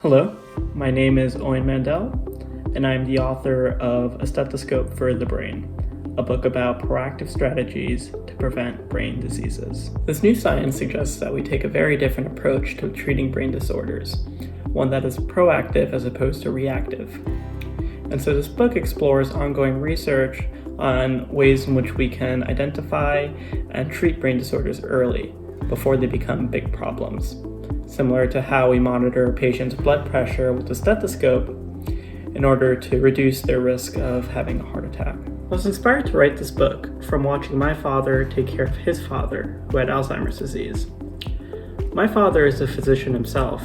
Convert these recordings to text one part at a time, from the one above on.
Hello, my name is Ayan Mandal, and I'm the author of A Stethoscope for the Brain, a book about proactive strategies to prevent brain diseases. This new science suggests that we take a very different approach to treating brain disorders, one that is proactive as opposed to reactive. And so this book explores ongoing research on ways in which we can identify and treat brain disorders early, before they become big problems. Similar to how we monitor a patient's blood pressure with a stethoscope in order to reduce their risk of having a heart attack. I was inspired to write this book from watching my father take care of his father, who had Alzheimer's disease. My father is a physician himself,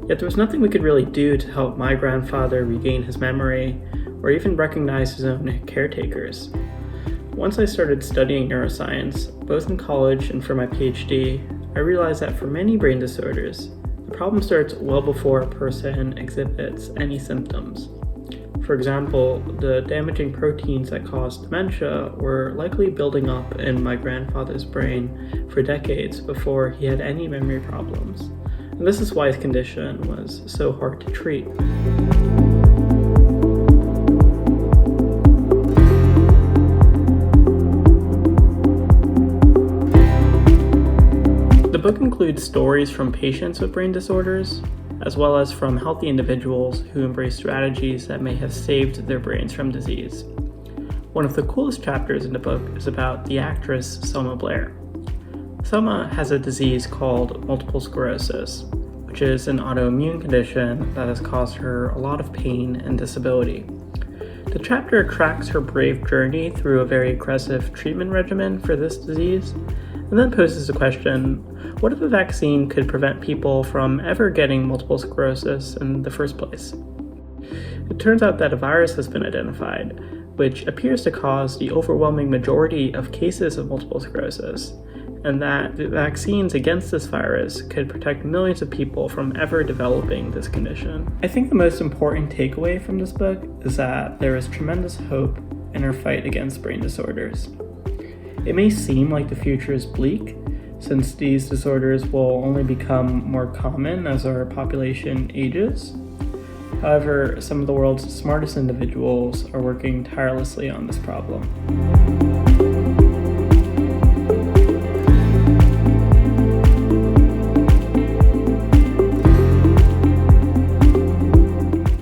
yet there was nothing we could really do to help my grandfather regain his memory or even recognize his own caretakers. Once I started studying neuroscience, both in college and for my PhD, I realized that for many brain disorders, the problem starts well before a person exhibits any symptoms. For example, the damaging proteins that cause dementia were likely building up in my grandfather's brain for decades before he had any memory problems. And this is why his condition was so hard to treat. The book includes stories from patients with brain disorders, as well as from healthy individuals who embrace strategies that may have saved their brains from disease. One of the coolest chapters in the book is about the actress Selma Blair. Selma has a disease called multiple sclerosis, which is an autoimmune condition that has caused her a lot of pain and disability. The chapter tracks her brave journey through a very aggressive treatment regimen for this disease, and then poses the question, what if a vaccine could prevent people from ever getting multiple sclerosis in the first place? It turns out that a virus has been identified, which appears to cause the overwhelming majority of cases of multiple sclerosis, and that the vaccines against this virus could protect millions of people from ever developing this condition. I think the most important takeaway from this book is that there is tremendous hope in our fight against brain disorders. It may seem like the future is bleak, since these disorders will only become more common as our population ages. However, some of the world's smartest individuals are working tirelessly on this problem.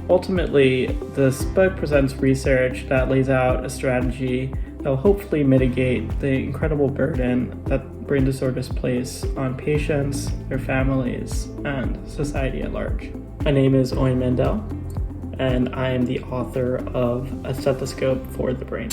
Ultimately, this book presents research that lays out a strategy that will hopefully mitigate the incredible burden that brain disorders place on patients, their families, and society at large. My name is Ayan Mandal, and I am the author of A Stethoscope for the Brain.